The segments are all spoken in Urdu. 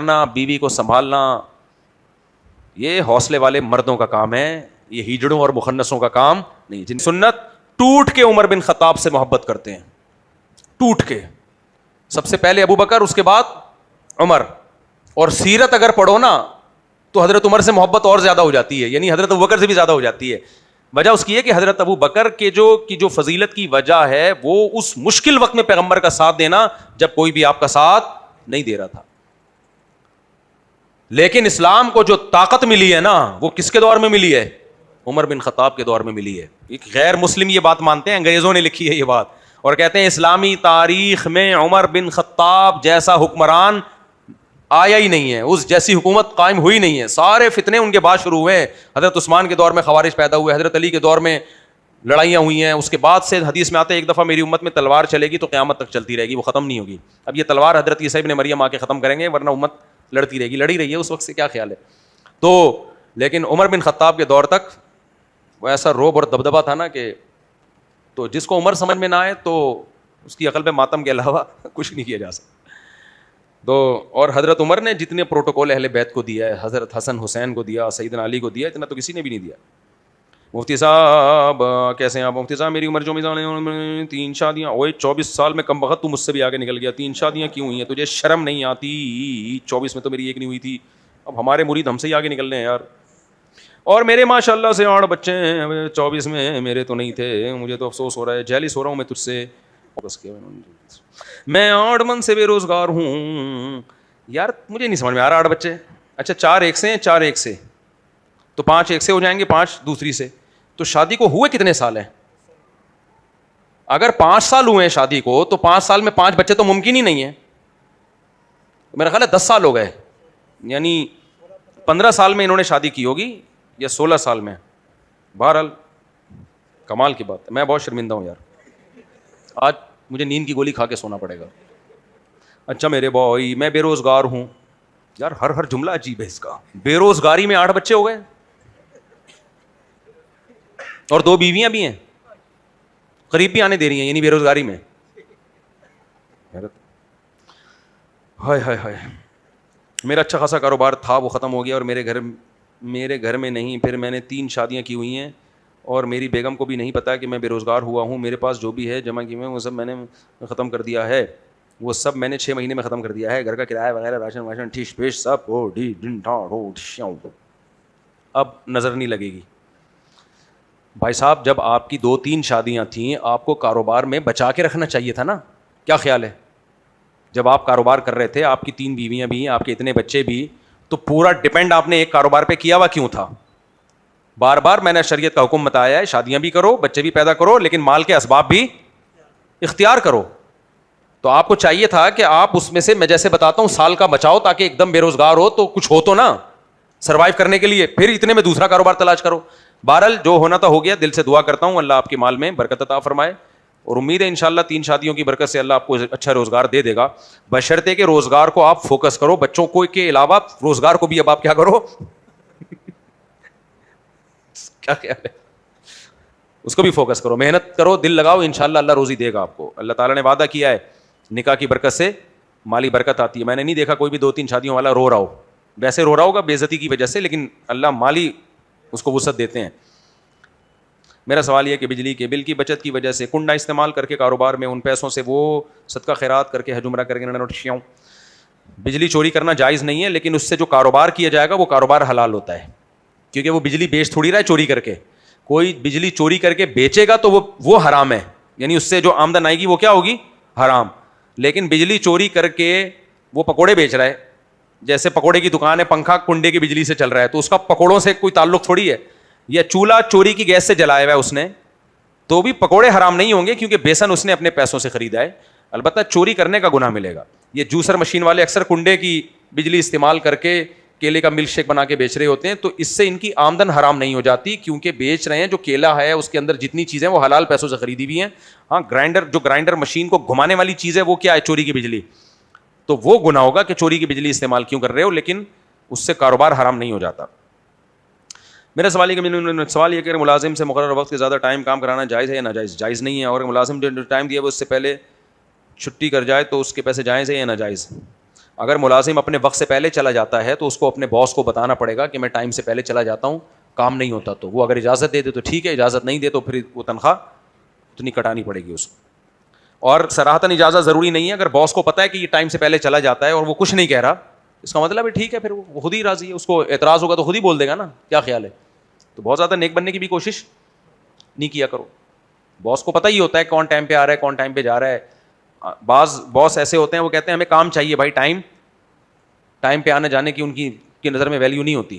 کرنا، بیوی کو سنبھالنا، یہ حوصلے والے مردوں کا کام ہے، یہ ہیجڑوں اور مخنثوں کا کام نہیں. جن سنت ٹوٹ کے عمر بن خطاب سے محبت کرتے ہیں، ٹوٹ کے. سب سے پہلے ابو بکر، اس کے بعد عمر. اور سیرت اگر پڑھو نا تو حضرت عمر سے محبت اور زیادہ ہو جاتی ہے، یعنی حضرت ابو بکر سے بھی زیادہ ہو جاتی ہے. وجہ اس کی ہے کہ حضرت ابو بکر کی جو فضیلت کی وجہ ہے وہ اس مشکل وقت میں پیغمبر کا ساتھ دینا جب کوئی بھی آپ کا ساتھ نہیں دے رہا تھا. لیکن اسلام کو جو طاقت ملی ہے نا وہ کس کے دور میں ملی ہے؟ عمر بن خطاب کے دور میں ملی ہے. ایک غیر مسلم یہ بات مانتے ہیں، انگریزوں نے لکھی ہے یہ بات، اور کہتے ہیں اسلامی تاریخ میں عمر بن خطاب جیسا حکمران آیا ہی نہیں ہے، اس جیسی حکومت قائم ہوئی نہیں ہے. سارے فتنے ان کے بعد شروع ہوئے ہیں. حضرت عثمان کے دور میں خوارج پیدا ہوئے، حضرت علی کے دور میں لڑائیاں ہوئی ہیں، اس کے بعد سے حدیث میں آتے ہیں ایک دفعہ میری امت میں تلوار چلے گی تو قیامت تک چلتی رہے گی، وہ ختم نہیں ہوگی. اب یہ تلوار حضرت عیسیٰ ابن مریم آ کے ختم کریں گے، ورنہ امت لڑتی رہے گی، لڑی رہی ہے اس وقت سے، کیا خیال ہے. تو لیکن عمر بن خطاب کے دور تک وہ ایسا روب اور دبدبا تھا نا کہ تو جس کو عمر سمجھ میں نہ آئے تو اس کی عقل پہ ماتم کے علاوہ کچھ نہیں کیا جا سکتا. تو اور حضرت عمر نے جتنے پروٹوکول اہل بیت کو دیا ہے، حضرت حسن حسین کو دیا، سیدنا علی کو دیا، اتنا تو کسی نے بھی نہیں دیا. مفتی صاحب کیسے ہیں آپ؟ مفتی صاحب میری عمر جو 3 شادیاں، اوے 24 سال میں کم بخت تو مجھ سے بھی آگے نکل گیا، 3 شادیاں کیوں ہوئی ہیں؟ تجھے شرم نہیں آتی؟ 24 میں تو میری ایک نہیں ہوئی تھی. اب ہمارے مرید ہم سے ہی آگے نکل رہے ہیں یار. اور میرے ماشاء اللہ سے 8 بچے ہیں، 24 میں میرے تو نہیں تھے، مجھے تو افسوس ہو رہا ہے، جیلس ہو رہا ہوں میں تجھ سے. میں 8 من سے بے روزگار ہوں. یار مجھے نہیں سمجھ میں آ رہا، 8 بچے، اچھا 4 ایک سے ہیں، 4 ایک سے، تو 5 ایک سے ہو جائیں گے، 5 دوسری سے. تو شادی کو ہوئے کتنے سال ہیں؟ اگر 5 سال ہوئے ہیں شادی کو تو 5 سال میں 5 بچے تو ممکن ہی نہیں ہے. میرا خیال ہے 10 سال ہو گئے، یعنی 15 سال میں انہوں نے شادی کی ہوگی یا 16 سال میں. بہرحال کمال کی بات ہے. میں بہت شرمندہ ہوں یار، آج مجھے نیند کی گولی کھا کے سونا پڑے گا. اچھا میرے بھائی میں بے روزگار ہوں، یار ہر جملہ عجیب ہے اس کا. بے روزگاری میں 8 بچے ہو گئے اور 2 بیویاں بھی ہیں، قریب بھی آنے دے رہی ہیں، یعنی بے روزگاری میں. ہائے ہائے ہائے. میرا اچھا خاصا کاروبار تھا وہ ختم ہو گیا، اور میرے گھر میں نہیں. پھر میں نے 3 شادیاں کی ہوئی ہیں اور میری بیگم کو بھی نہیں پتا کہ میں بے روزگار ہوا ہوں. میرے پاس جو بھی ہے جمع کی میں وہ سب میں نے ختم کر دیا ہے، وہ سب میں نے 6 مہینے میں ختم کر دیا ہے. گھر کا کرایہ وغیرہ، راشن واشن، ٹھیش پیش سب اب نظر نہیں لگے گی. بھائی صاحب جب آپ کی 2-3 شادیاں تھیں آپ کو کاروبار میں بچا کے رکھنا چاہیے تھا نا، کیا خیال ہے؟ جب آپ کاروبار کر رہے تھے، آپ کی 3 بیویاں بھی، آپ کے اتنے بچے بھی، تو پورا ڈپینڈ آپ نے ایک کاروبار پہ کیا ہوا کیوں تھا؟ بار بار میں نے شریعت کا حکم بتایا ہے، شادیاں بھی کرو، بچے بھی پیدا کرو، لیکن مال کے اسباب بھی اختیار کرو. تو آپ کو چاہیے تھا کہ آپ اس میں سے، میں جیسے بتاتا ہوں، سال کا بچاؤ تاکہ ایک دم بے روزگار ہو تو کچھ ہو تو نا سروائیو کرنے کے لیے، پھر اتنے میں دوسرا کاروبار تلاش کرو. بہرحال جو ہونا تھا ہو گیا. دل سے دعا کرتا ہوں اللہ آپ کے مال میں برکت عطا فرمائے، اور امید ہے انشاءاللہ 3 شادیوں کی برکت سے اللہ آپ کو اچھا روزگار دے دے گا، بشرطے کہ روزگار کو آپ فوکس کرو. بچوں کو کے علاوہ روزگار کو بھی اب آپ کیا کرو کیا خیال ہے؟ اس کو بھی فوکس کرو، محنت کرو، دل لگاؤ، انشاءاللہ اللہ روزی دے گا آپ کو. اللہ تعالیٰ نے وعدہ کیا ہے نکاح کی برکت سے مالی برکت آتی ہے. میں نے نہیں دیکھا کوئی بھی 2-3 شادیوں والا رو رہا ہو. ویسے رو رہا ہوگا بے عزتی کی وجہ سے، لیکن اللہ مالی اس کو وسعت دیتے ہیں. میرا سوال یہ ہے کہ بجلی کے بل کی بچت کی وجہ سے کنڈا استعمال کر کے کاروبار میں ان پیسوں سے وہ صدقہ خیرات کر کے حج عمرہ کر کے بجلی چوری کرنا جائز نہیں ہے، لیکن اس سے جو کاروبار کیا جائے گا وہ کاروبار حلال ہوتا ہے، کیونکہ وہ بجلی بیچ تھوڑی رہا ہے چوری کر کے. کوئی بجلی چوری کر کے بیچے گا تو وہ حرام ہے، یعنی اس سے جو آمدن آئے گی وہ کیا ہوگی؟ حرام. لیکن بجلی چوری کر کے وہ پکوڑے بیچ رہا ہے، جیسے پکوڑے کی دکان ہے، پنکھا کنڈے کی بجلی سے چل رہا ہے، تو اس کا پکوڑوں سے کوئی تعلق تھوڑی ہے. یا چولہا چوری کی گیس سے جلایا ہوا ہے اس نے، تو بھی پکوڑے حرام نہیں ہوں گے کیونکہ بیسن اس نے اپنے پیسوں سے خریدا ہے. البتہ چوری کرنے کا گناہ ملے گا. یہ جوسر مشین والے اکثر کنڈے کی بجلی استعمال کر کے کیلے کا ملک شیک بنا کے بیچ رہے ہوتے ہیں، تو اس سے ان کی آمدن حرام نہیں ہو جاتی کیونکہ بیچ رہے ہیں جو کیلا ہے اس کے اندر جتنی چیزیں وہ حلال پیسوں سے خریدی ہوئی ہیں. ہاں گرائنڈر مشین کو گھمانے والی چیز ہے وہ کیا ہے؟ چوری کی بجلی. تو وہ گناہ ہوگا کہ چوری کی بجلی استعمال کیوں کر رہے ہو، لیکن اس سے کاروبار حرام نہیں ہو جاتا. میرا سوال یہ کہ ملازم سے مقررہ وقت کے زیادہ ٹائم کام کرانا جائز ہے یا ناجائز؟ جائز نہیں ہے. اور ملازم جو ٹائم دیا وہ اس سے پہلے چھٹی کر جائے تو اس کے پیسے جائز ہے یا ناجائز؟ اگر ملازم اپنے وقت سے پہلے چلا جاتا ہے تو اس کو اپنے باس کو بتانا پڑے گا کہ میں ٹائم سے پہلے چلا جاتا ہوں, کام نہیں ہوتا تو. وہ اگر اجازت دے دے تو ٹھیک ہے, اجازت نہیں دے تو پھر وہ تنخواہ اتنی کٹانی پڑے گی اس کو. اور صراحتاً اجازت ضروری نہیں ہے. اگر باس کو پتا ہے کہ یہ ٹائم سے پہلے چلا جاتا ہے اور وہ کچھ نہیں کہہ رہا, اس کا مطلب ہے ٹھیک ہے, پھر وہ خود ہی راضی ہے. اس کو اعتراض ہوگا تو خود ہی بول دے گا نا, کیا خیال ہے. تو بہت زیادہ نیک بننے کی بھی کوشش نہیں کیا کرو. باس کو پتہ ہی ہوتا ہے کون ٹائم پہ آ رہا ہے, کون ٹائم پہ جا رہا ہے. بعض باس ایسے ہوتے ہیں وہ کہتے ہیں ہمیں کام چاہیے بھائی, ٹائم پہ آنے جانے کی ان کی نظر میں ویلیو نہیں ہوتی.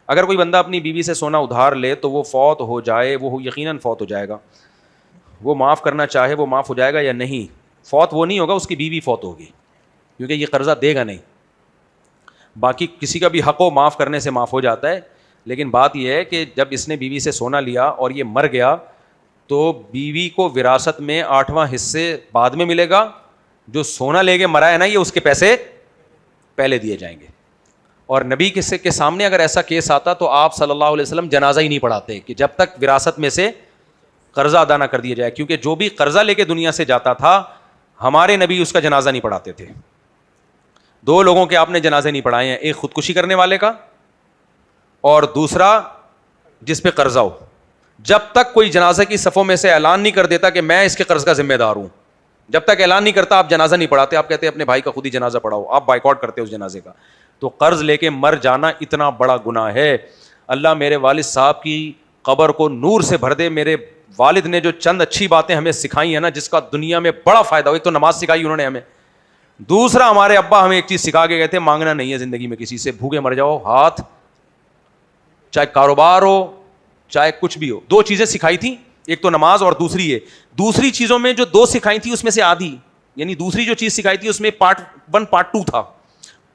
اگر کوئی بندہ اپنی بیوی سے سونا ادھار لے تو وہ فوت ہو جائے, وہ یقیناً فوت ہو جائے گا, وہ معاف کرنا چاہے وہ معاف ہو جائے گا یا نہیں؟ فوت وہ نہیں ہوگا, اس کی بیوی فوت ہوگی, کیونکہ یہ قرضہ دے گا نہیں. باقی کسی کا بھی حق ہو معاف کرنے سے معاف ہو جاتا ہے. لیکن بات یہ ہے کہ جب اس نے بیوی سے سونا لیا اور یہ مر گیا تو بیوی کو وراثت میں 8واں حصے بعد میں ملے گا. جو سونا لے کے مرا ہے نا, یہ اس کے پیسے پہلے دیے جائیں گے. اور نبی کے سامنے اگر ایسا کیس آتا تو آپ صلی اللہ علیہ وسلم جنازہ ہی نہیں پڑھاتے کہ جب تک وراثت میں سے قرضہ ادا نہ کر دیا جائے, کیونکہ جو بھی قرضہ لے کے دنیا سے جاتا تھا ہمارے نبی اس کا جنازہ نہیں پڑھاتے تھے. 2 لوگوں کے آپ نے جنازے نہیں پڑھائے ہیں, ایک خودکشی کرنے والے کا اور دوسرا جس پہ قرضہ ہو. جب تک کوئی جنازہ کی صفوں میں سے اعلان نہیں کر دیتا کہ میں اس کے قرض کا ذمہ دار ہوں, جب تک اعلان نہیں کرتا آپ جنازہ نہیں پڑھاتے. آپ کہتے ہیں اپنے بھائی کا خود ہی جنازہ پڑھاؤ, آپ بائیکاٹ کرتے اس جنازے کا. تو قرض لے کے مر جانا اتنا بڑا گناہ ہے. اللہ میرے والد صاحب کی قبر کو نور سے بھر دے. میرے والد نے جو چند اچھی باتیں ہمیں سکھائی ہیں نا, جس کا دنیا میں بڑا فائدہ ہو. ایک تو نماز سکھائی انہوں نے ہمیں, دوسرا ہمارے ابا ہمیں ایک چیز سکھا کے کہتے ہیں مانگنا نہیں ہے زندگی میں کسی سے, بھوکے مر جاؤ ہاتھ, چاہے کاروبار ہو چاہے کچھ بھی ہو. 2 چیزیں سکھائی تھیں, ایک تو نماز اور دوسری یہ. دوسری چیزوں میں جو 2 سکھائی تھی اس میں سے آدھی, یعنی دوسری جو چیز سکھائی تھی اس میں پارٹ 1 پارٹ 2 تھا.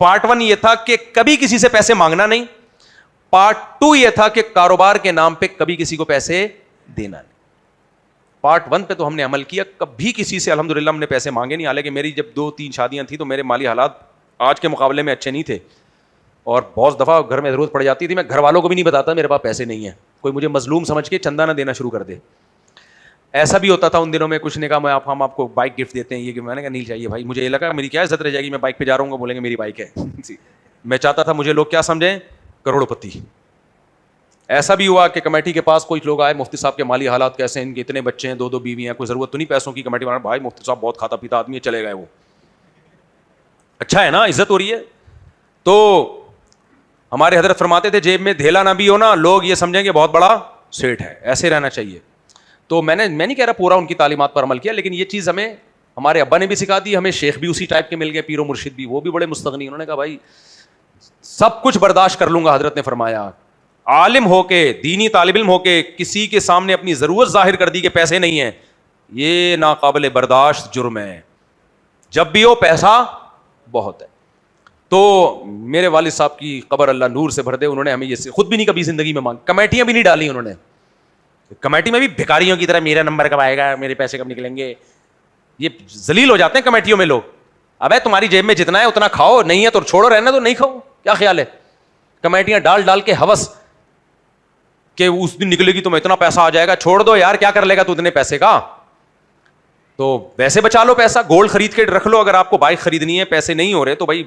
پارٹ 1 یہ تھا کہ کبھی کسی سے پیسے مانگنا نہیں, پارٹ 2 یہ تھا کہ کاروبار کے نام پہ کبھی کسی کو پیسے دینا نہیں. پارٹ 1 پہ تو ہم نے عمل کیا, کبھی کسی سے الحمدللہ ہم نے پیسے مانگے نہیں. حالانکہ میری جب 2-3 شادیاں تھیں تو میرے مالی حالات آج کے مقابلے میں اچھے نہیں تھے, اور بہت دفعہ گھر میں ضرورت پڑ جاتی تھی, میں گھر والوں کو بھی نہیں بتاتا میرے پاس پیسے نہیں ہیں, کوئی مجھے مظلوم سمجھ کے چندہ نہ دینا شروع کر دے. ایسا بھی ہوتا تھا ان دنوں میں, کچھ نے کہا ہم آپ کو بائک گفٹ دیتے ہیں, یہ کہ میں نے کہا نہیں چاہیے بھائی, مجھے یہ لگا میری کیا عزت رہ جائے گی, میں بائک پہ جا رہا ہوں بولیں گے میری بائک ہے. میں چاہتا تھا مجھے لوگ کیا سمجھیں, کروڑ پتی. ایسا بھی ہوا کہ کمیٹی کے پاس کوئی لوگ آئے, مفتی صاحب کے مالی حالات کیسے ہیں, ان کے اتنے بچے ہیں, 2 بیوی ہیں, کوئی ضرورت تو نہیں پیسوں کی. کمیٹی والا بھائی مفتی صاحب بہت کھاتا پیتا آدمی ہے, چلے گئے. وہ اچھا ہے نا, عزت ہو رہی ہے. تو ہمارے حضرت فرماتے تھے جیب میں دھیلا نہ بھی ہو نا, لوگ یہ سمجھیں کہ بہت بڑا سیٹ ہے, ایسے رہنا چاہیے. تو میں نہیں کہہ رہا پورا ان کی تعلیمات پر عمل کیا, لیکن یہ چیز ہمیں ہمارے ابا نے بھی سکھا دی, ہمیں شیخ بھی اسی ٹائپ کے مل گئے, پیر و مرشد بھی, وہ بھی بڑے مستغنی. انہوں نے کہا بھائی سب کچھ برداشت کر لوں گا. حضرت نے فرمایا عالم ہو کے, دینی طالب علم ہو کے کسی کے سامنے اپنی ضرورت ظاہر کر دی کہ پیسے نہیں ہیں, یہ ناقابل برداشت جرم ہے. جب بھی ہو پیسہ بہت ہے. تو میرے والد صاحب کی قبر اللہ نور سے بھر دے, انہوں نے ہمیں یہ خود بھی نہیں کبھی زندگی میں مانگ, کمیٹیاں بھی نہیں ڈالی انہوں نے. کمیٹی میں بھی بھکاریوں کی طرح میرا نمبر کب آئے گا, میرے پیسے کب نکلیں گے, یہ ذلیل ہو جاتے ہیں کمیٹیوں میں لوگ. ابے تمہاری جیب میں جتنا ہے اتنا کھاؤ, نہیں ہے تو چھوڑو, رہنا تو نہیں کھاؤ, کیا خیال ہے. کمیٹیاں ڈال کے ہوس کہ اس دن نکلے گی تو میں اتنا پیسہ آ جائے گا, چھوڑ دو یار, کیا کر لے گا تو اتنے پیسے کا. تو ویسے بچا لو پیسہ, گولڈ خرید کے رکھ لو. اگر آپ کو بائک خریدنی ہے, پیسے نہیں ہو رہے تو بھائی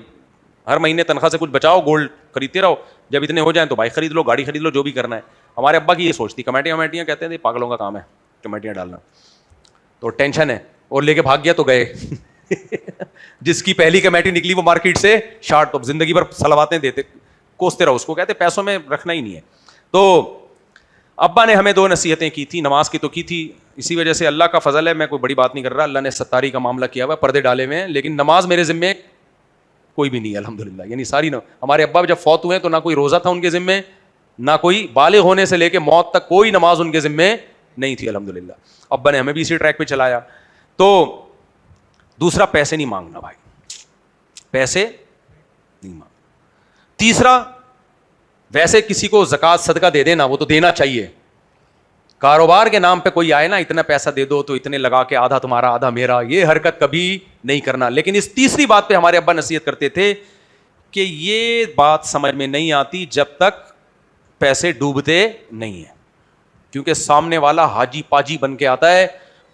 ہر مہینے تنخواہ سے کچھ بچاؤ, گولڈ خریدتے رہو, جب اتنے ہو جائیں تو بائک خرید لو, گاڑی خرید لو, جو بھی کرنا ہے. ہمارے ابا کی یہ سوچ تھی. کمیٹیاں کہتے ہیں پاگلوں کا کام ہے کمیٹیاں ڈالنا, تو ٹینشن ہے, اور لے کے بھاگ گیا تو گئے. جس کی پہلی کمیٹی نکلی وہ مارکیٹ سے شارٹ, تو زندگی بھر صلواتیں دیتے, کوستے رہو اس کو, کہتے پیسوں میں رکھنا ہی نہیں ہے. تو ابا نے ہمیں 2 نصیحتیں کی تھی, نماز کی تو کی تھی, اسی وجہ سے اللہ کا فضل ہے, میں کوئی بڑی بات نہیں کر رہا, اللہ نے ستاری کا معاملہ کیا ہوا, پردے ڈالے ہوئے ہیں, لیکن نماز میرے ذمے کوئی بھی نہیں ہے الحمدللہ. یعنی ساری ہمارے ابا جب فوت ہوئے تو نہ کوئی روزہ تھا ان کے ذمے, نہ کوئی بالغ ہونے سے لے کے موت تک کوئی نماز ان کے ذمے نہیں تھی الحمدللہ. ابا نے ہمیں بھی اسی ٹریک پہ چلایا. تو دوسرا, پیسے نہیں مانگنا بھائی, پیسے نہیں مانگنا. تیسرا, ویسے کسی کو زکوٰۃ صدقہ دے دینا, وہ تو دینا چاہیے. کاروبار کے نام پہ کوئی آئے نا, اتنا پیسہ دے دو تو اتنے لگا کے آدھا تمہارا آدھا میرا, یہ حرکت کبھی نہیں کرنا. لیکن اس تیسری بات پہ ہمارے ابا نصیحت کرتے تھے کہ یہ بات سمجھ میں نہیں آتی جب تک پیسے ڈوبتے نہیں ہیں, کیونکہ سامنے والا حاجی پاجی بن کے آتا ہے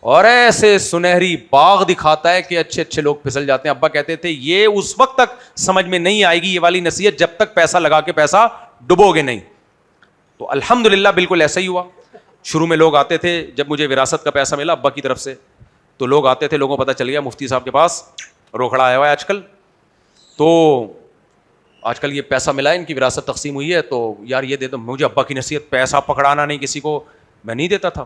اور ایسے سنہری باغ دکھاتا ہے کہ اچھے اچھے لوگ پھسل جاتے ہیں. ابا کہتے تھے یہ اس وقت تک سمجھ میں نہیں آئے گی یہ والی نصیحت جب تک پیسہ لگا کے پیسہ ڈبو گے نہیں. تو الحمدللہ بالکل ایسا ہی ہوا. شروع میں لوگ آتے تھے, جب مجھے وراثت کا پیسہ ملا ابا کی طرف سے, تو لوگ آتے تھے, لوگوں کو پتہ چل گیا مفتی صاحب کے پاس روکھڑا آیا ہوا ہے آج کل, تو آج کل یہ پیسہ ملا ہے, ان کی وراثت تقسیم ہوئی ہے, تو یار یہ دے دو. مجھے ابا کی نصیحت, پیسہ پکڑانا نہیں کسی کو, میں نہیں دیتا تھا.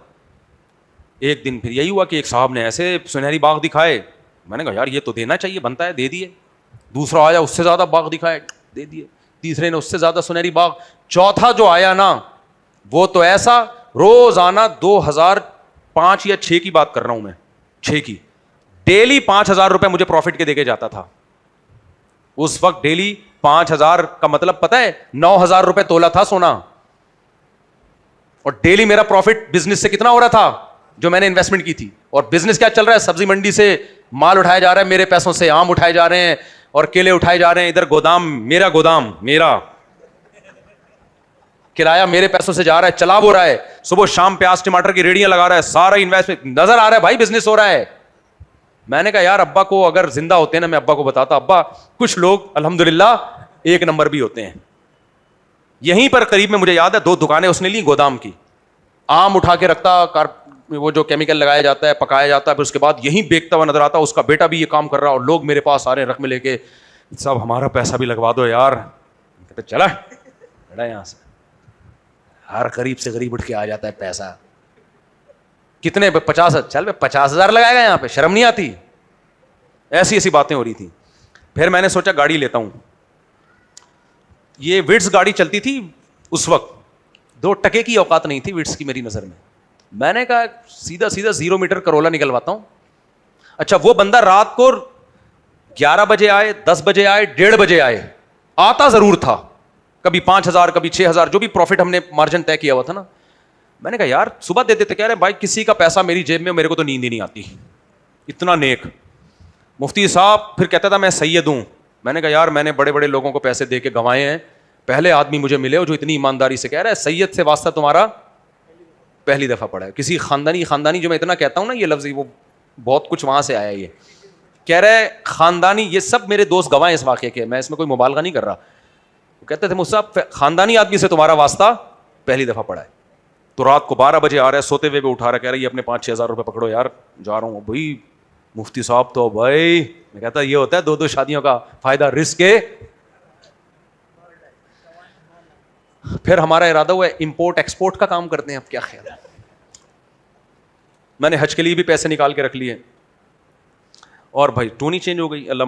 ایک دن پھر یہی ہوا کہ ایک صاحب نے ایسے سنہری باغ دکھائے, میں نے کہا یار یہ تو دینا چاہیے, بنتا ہے, دے دیے. دوسرا آیا, اس سے زیادہ باغ دکھائے, دے دیے. تیسرے نے اس سے زیادہ سنہری باغ. چوتھا جو آیا نا وہ تو ایسا, روزانہ 2005 یا 6 کی بات کر رہا ہوں میں, 6 کی, ڈیلی 5,000 روپے مجھے پروفٹ کے دے کے جاتا تھا. اس وقت ڈیلی 5,000 کا مطلب پتہ ہے 9,000 روپے تولا تھا سونا. اور ڈیلی میرا پروفٹ بزنس سے کتنا ہو رہا تھا جو میں نے انویسٹمنٹ کی تھی. اور بزنس کیا چل رہا ہے, سبزی منڈی سے مال اٹھایا جا رہا ہے میرے پیسوں سے, آم اٹھائے جا رہے ہیں اور کیلے اٹھائے جا رہے ہیں, ادھر گودام میرا کرایہ میرے پیسوں سے جا رہا ہے, چلا ہو رہا ہے, صبح شام پیاز ٹماٹر کی ریڑیاں لگا رہا ہے, سارا انویسٹمنٹ نظر آ رہا ہے بھائی, بزنس ہو رہا ہے. میں نے کہا یار ابا کو اگر زندہ ہوتے ہیں نا, میں ابا کو بتاتا, ابا کچھ لوگ الحمدللہ 1 نمبر بھی ہوتے ہیں. یہیں پر قریب میں مجھے یاد ہے 2 دکانیں اس نے لی گودام کی, آم اٹھا کے رکھتا, وہ جو کیمیکل لگایا جاتا ہے پکایا جاتا ہے, پھر اس کے بعد یہیں بیچتا ہوا نظر آتا, اس کا بیٹا بھی یہ کام کر رہا, اور لوگ میرے پاس آ رہے ہیں رقم لے کے, صاحب ہمارا پیسہ بھی لگوا دو یار. کہتے چلا بیٹا یہاں سے, ہر غریب سے غریب اٹھ کے آ جاتا ہے پیسہ. کتنے 50, چل 50,000 لگائے گا یہاں پہ, شرم نہیں آتی. ایسی باتیں ہو رہی تھیں. پھر میں نے سوچا گاڑی لیتا ہوں. یہ وٹس گاڑی چلتی تھی اس وقت, 2 ٹکے کی اوقات نہیں تھی وٹس کی میری نظر میں. میں نے کہا سیدھا 0 میٹر کرولا نکلواتا ہوں. اچھا وہ بندہ رات کو 11 بجے آئے, 10 بجے آئے, 1:30 بجے آئے, آتا ضرور تھا, کبھی 5,000 کبھی 6,000, جو بھی پروفٹ ہم نے مارجن طے کیا ہوا تھا نا. میں نے کہا یار صبح دے دیتے, کہہ رہے بھائی کسی کا پیسہ میری جیب میں, میرے کو تو نیند ہی نہیں آتی, اتنا نیک. مفتی صاحب پھر کہتا تھا میں سید ہوں. میں نے کہا یار میں نے بڑے بڑے لوگوں کو پیسے دے کے گنوائے ہیں, پہلے آدمی مجھے ملے ہو جو اتنی ایمانداری سے کہہ رہا ہے سید سے واسطہ تمہارا پہلی دفعہ پڑا ہے. کسی خاندانی جو میں اتنا کہتا ہوں نا یہ لفظ, وہ بہت کچھ وہاں سے آیا. یہ کہہ رہے خاندانی, یہ سب میرے دوست گواہ ہیں اس واقعے کے, میں اس میں کوئی مبالغہ نہیں کر رہا. وہ کہتے تھے مجھ سے خاندانی آدمی سے تمہارا واسطہ پہلی دفعہ پڑا ہے. تو رات کو 12 بجے آ رہا ہے, سوتے ہوئے بھی اٹھا رہا ہے, کہہ رہا ہے یہ اپنے 5,000-6,000 روپے پکڑو یار, جا رہا ہوں. بھائی مفتی صاحب تو بھائی, میں کہتا یہ ہوتا ہے 2 شادیوں کا فائدہ رزق کے. پھر ہمارا ارادہ ہوا امپورٹ ایکسپورٹ کا کام کرتے ہیں. اب کیا خیال ہے, میں نے حج کے لیے بھی پیسے نکال کے رکھ لیے, اور بھائی ٹونی چینج ہو گئی. اللہ